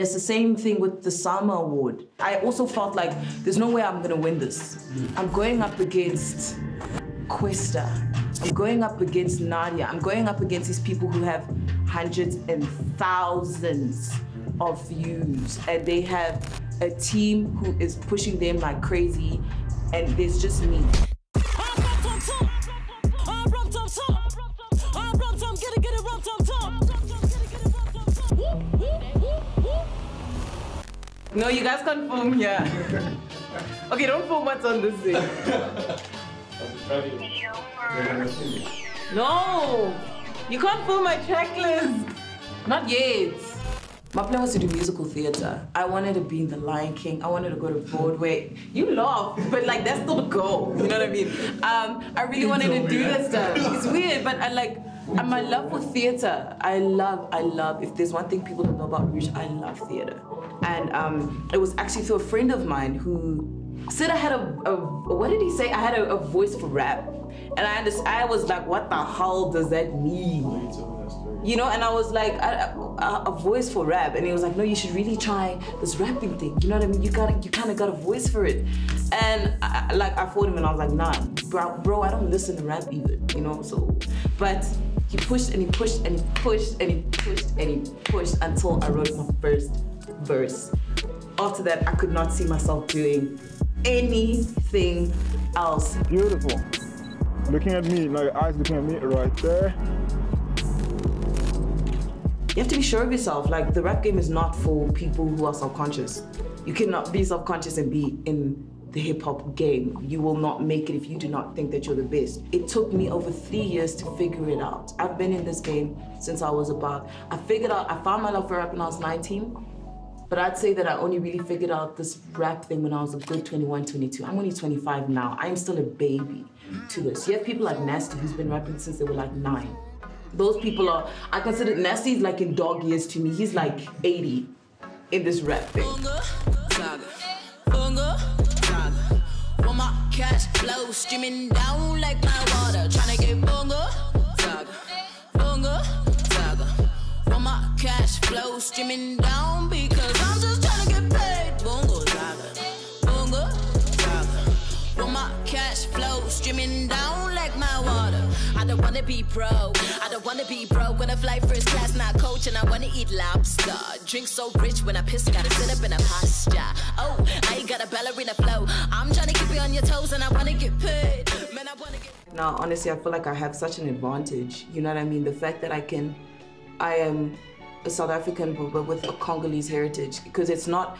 It's the same thing with the Sama Award. I also felt like there's no way I'm gonna win this. I'm going up against Questa. I'm going up against Nadia. I'm going up against these people who have hundreds and thousands of views, and they have a team who is pushing them like crazy, and there's just me. No, you guys can't film here. Okay, don't film what's on this thing. No, you can't film my checklist. Not yet. My plan was to do musical theater. I wanted to be in The Lion King. I wanted to go to Broadway. You laugh, but like that's still the goal. You know what I mean? I really wanted to do that stuff. It's weird, but my love for theater. I love. If there's one thing people don't know about Rouge, I love theater. And it was actually through a friend of mine who said I had what did he say? I had a voice for rap. And I was like, what the hell does that mean? You know, and I was like, a voice for rap. And he was like, no, you should really try this rapping thing. You know what I mean? You kind of got a voice for it. And I fought him and I was like, nah, bro, I don't listen to rap even, you know? So, but he pushed and he pushed and he pushed and he pushed and he pushed until I wrote my first verse. After that, I could not see myself doing anything else. Beautiful. Looking at me, now your eyes looking at me right there. You have to be sure of yourself. Like, the rap game is not for people who are self-conscious. You cannot be self-conscious and be in the hip-hop game. You will not make it if you do not think that you're the best. It took me over 3 years to figure it out. I've been in this game since I was I found my love for rap when I was 19, but I'd say that I only really figured out this rap thing when I was a good 21, 22. I'm only 25 now. I am still a baby to this. You have people like Nasty who's been rapping since they were like 9. Those people I consider Nasty's like in dog years to me. He's like 80 in this rap thing. When my cash flow streaming down like my water, tryna get bongo, saga, bongo, saga. When my cash flow streaming down because I'm just tryna get paid, bongo, saga, bongo, saga. When my cash flow streaming down like my water, I don't wanna be pro, I don't wanna be broke. When I fly first class, not coach, and I wanna eat lobster. Drink so rich when I piss, gotta sit up in a posture. Oh, I ain't got a ballerina flow. I'm trying to keep you on your toes, and I wanna get paid. Man, I wanna get. Now, honestly, I feel like I have such an advantage. You know what I mean? The fact that I am a South African, but with a Congolese heritage, because it's not.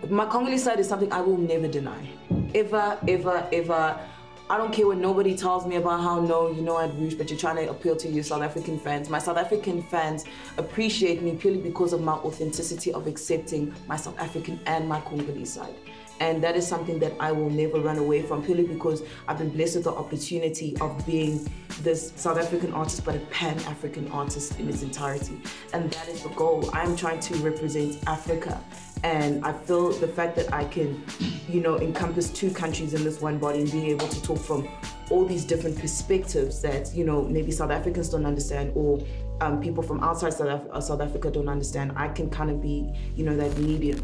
My Congolese side is something I will never deny. Ever, ever, ever. I don't care what nobody tells me about how, no, you know at Rouge, but you're trying to appeal to your South African fans. My South African fans appreciate me purely because of my authenticity of accepting my South African and my Congolese side. And that is something that I will never run away from, purely because I've been blessed with the opportunity of being this South African artist, but a Pan-African artist in its entirety. And that is the goal. I'm trying to represent Africa. And I feel the fact that I can, you know, encompass 2 countries in this one body and being able to talk from all these different perspectives that, you know, maybe South Africans don't understand, or people from outside South Africa don't understand. I can kind of be, you know, that medium.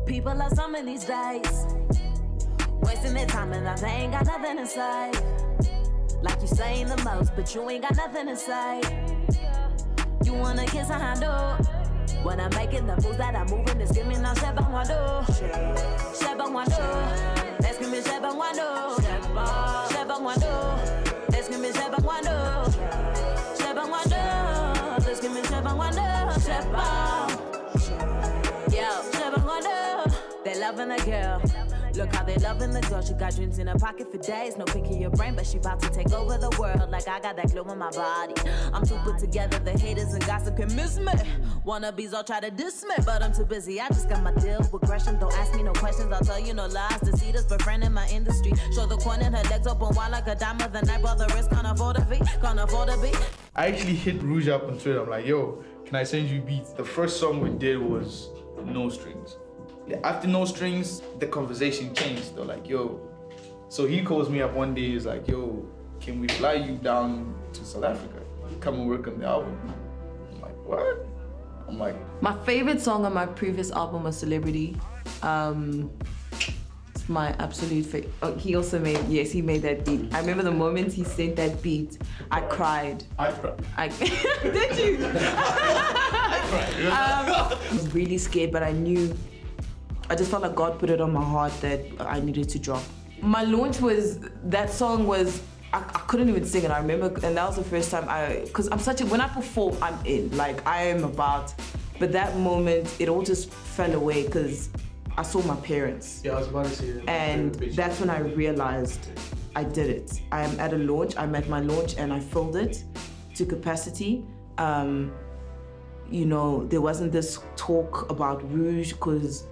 People are some of these days wasting their time and they ain't got nothing to say. Like you saying the most, but you ain't got nothing to say. You wanna kiss a handle. When I'm making the moves that I'm moving, it's giving now Sheba Wando. Sheba Wando. Let's give me Sheba Wando. Sheba Wando. Let's give me Sheba Wando. Sheba Wando. Let's give me Sheba Wando. Sheba. Yo, Sheba Wando. They loving the girl. Look how they loving the girl. She got dreams in her pocket for days. No pick in your brain, but she about to take over the world. Like I got that glow in my body. I'm too put together, the haters and gossip can miss me. Wannabes all try to diss me, but I'm too busy. I just got my deal with Gresham. Don't ask me no questions, I'll tell you no lies. Deceitas, but friend in my industry. Show the coin and her legs open wide like a dime of the night. Brother risk, can't afford to be, can't afford to be. I actually hit Rouge up on Twitter. I'm like, yo, can I send you beats? The first song we did was No Strings. After No Strings, the conversation changed. They're like, yo. So he calls me up one day, he's like, yo, can we fly you down to South Africa? Come and work on the album. I'm like, what? I'm like... My favorite song on my previous album was Celebrity. It's my absolute favorite. Oh, he also made, yes, he made that beat. I remember the moment he sent that beat, I cried. I cried. Did you? I cried. I was really scared, but I knew, I just felt like God put it on my heart that I needed to drop. My launch was, that song was, I couldn't even sing it, I remember, and that was the first time because I'm such a, when I perform, I'm in, like I am about, but that moment, it all just fell away because I saw my parents. Yeah, I was about to say that. And that's when I realized I did it. I'm at a launch, I'm at my launch and I filled it to capacity. You know, there wasn't this talk about Rouge because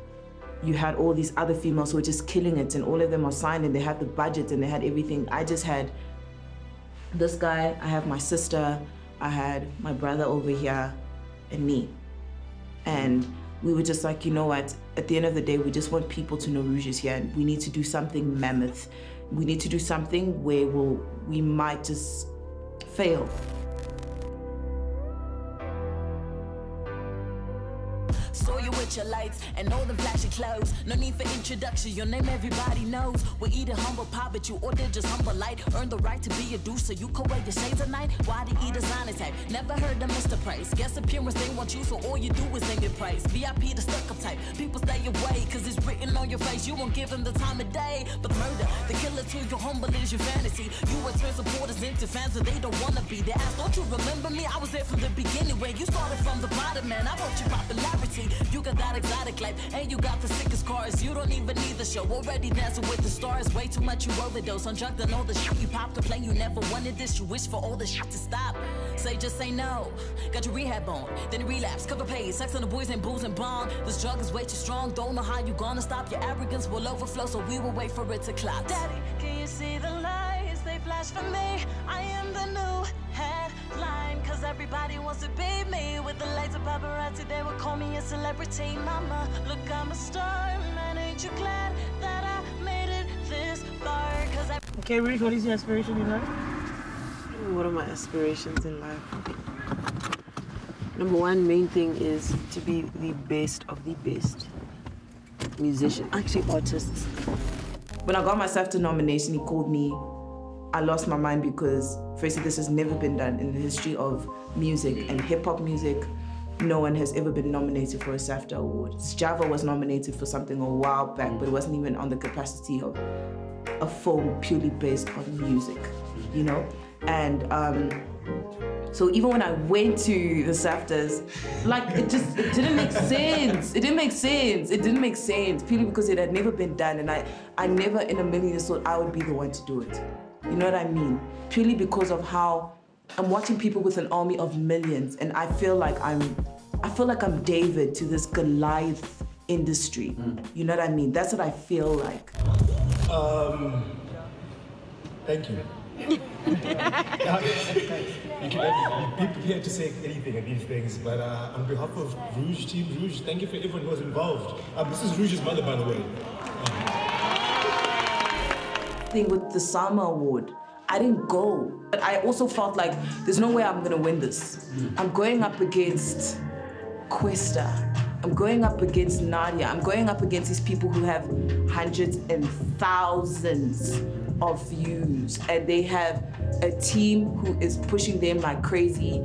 you had all these other females who were just killing it and all of them are signed and they had the budget and they had everything. I just had this guy, I have my sister, I had my brother over here and me. And we were just like, you know what, at the end of the day, we just want people to know Rouge is here and we need to do something mammoth. We need to do something where we might just fail. Saw you with your lights and all the flashy clothes. No need for introduction, your name everybody knows. We eat a humble pie, but you order just humble light. Earn the right to be a douche, so you can wear your shades at night. Why do you designer type? Never heard of Mr. Price. Guess appearance they want you, so all you do is name your price. VIP the stuck-up type. People stay away, cause it's written on your face. You won't give them the time of day. But murder, the killer to your humble is your fantasy. You will turn supporters into fans that they don't wanna be. They ask, don't you remember me? I was there from the beginning where you started from the bottom, man. I want your popularity. You got that exotic life, and you got the sickest cars. You don't even need the show, already dancing with the stars. Way too much you overdose on drugs and all the shit. You popped the plane, you never wanted this. You wish for all the shit to stop. Say just say no. Got your rehab on, then relapse, cover pay, sex on the boys and booze and bomb. This drug is way too strong, don't know how you gonna stop. Your arrogance will overflow, so we will wait for it to collapse. Daddy, can you see the lights? They flash for me. I am the new headline, cause everybody wants to be me. With the lights of paparazzi, they would call me a celebrity. Mama, look, I'm a star, man, ain't you glad that I made it this far? Okay, Rouge, what is your aspiration in life? What are my aspirations in life? Number one main thing is to be the best of the best musician, actually artists. When I got my SAFTA nomination, he called me. I lost my mind because, firstly, this has never been done in the history of music and hip-hop music. No one has ever been nominated for a SAFTA award. Java was nominated for something a while back, but it wasn't even on the capacity of a film purely based on music, you know? And so even when I went to the SAFTAs, like it didn't make sense. It didn't make sense. It didn't make sense, purely because it had never been done, and I never in a million years thought I would be the one to do it. You know what I mean? Purely because of how I'm watching people with an army of millions, and I feel like I'm David to this Goliath industry. You know what I mean? That's what I feel like. Thank you. You can be prepared to say anything at these things, but on behalf of Rouge, Team Rouge, thank you for everyone who was involved. This is Rouge's mother, by the way. Thing with the Sama Award, I didn't go, but I also felt like there's no way I'm gonna win this. I'm going up against Questa. I'm going up against Nadia. I'm going up against these people who have hundreds and thousands of views, and they have a team who is pushing them like crazy,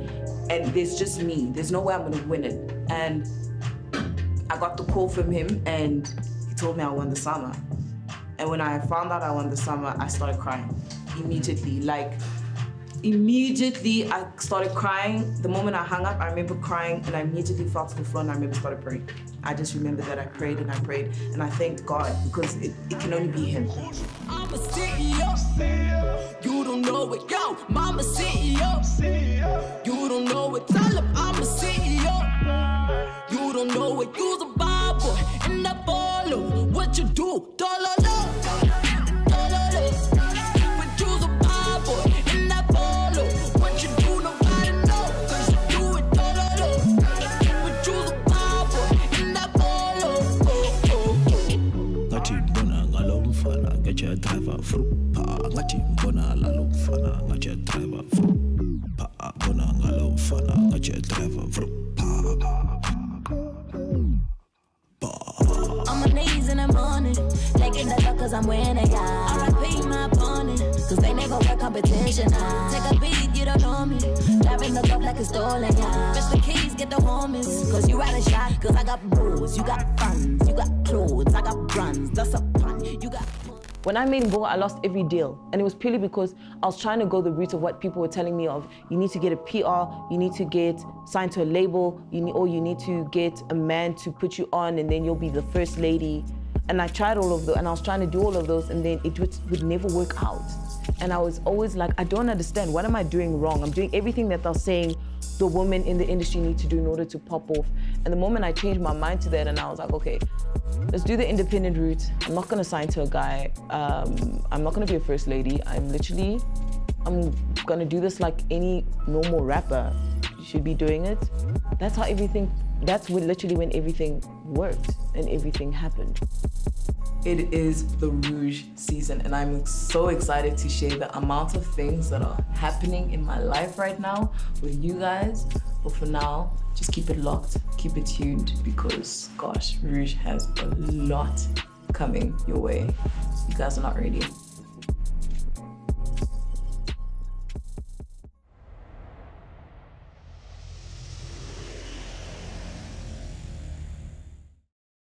and there's just me. There's no way I'm gonna win it. And I got the call from him, and he told me I won the summer. And when I found out I won the summer, I started crying immediately. Like, immediately I started crying. The moment I hung up, I remember crying, and I immediately fell to the floor and I remember started praying. I just remember that I prayed, and I thanked God, because it can only be him. I'm a CEO. You don't know it, yo. Mama CEO. You don't know it, tell him I'm a CEO. You don't know it, you's a bad boy in that ball. What you do, don't know. Driver fruit pa ngati mbona lalo fana ngati driver fruit pa bona ngalo fana ngati driver fruit pa cause I'm winning, yeah. RIP my opponent, cause they never work competition. Take a beat, you don't know me. Driving the cup like it's stolen, yeah. Fetch the keys, get the homies, cause you riding shot, cause I got bros, you got funds, you got clothes, I got brands, that's a pun, you got. When I made Mbo, I lost every deal. And it was purely because I was trying to go the route of what people were telling me of. You need to get a PR, you need to get signed to a label, or you need to get a man to put you on and then you'll be the first lady. And I tried all of those, and I was trying to do all of those, and then it would never work out. And I was always like, I don't understand, what am I doing wrong? I'm doing everything that they're saying the women in the industry need to do in order to pop off. And the moment I changed my mind to that, and I was like, okay, let's do the independent route. I'm not gonna sign to a guy. I'm not gonna be a first lady. I'm gonna do this like any normal rapper should be doing it. That's literally when everything worked and everything happened. It is the Rouge season, and I'm so excited to share the amount of things that are happening in my life right now with you guys. But for now, just keep it locked, keep it tuned, because gosh, Rouge has a lot coming your way. You guys are not ready.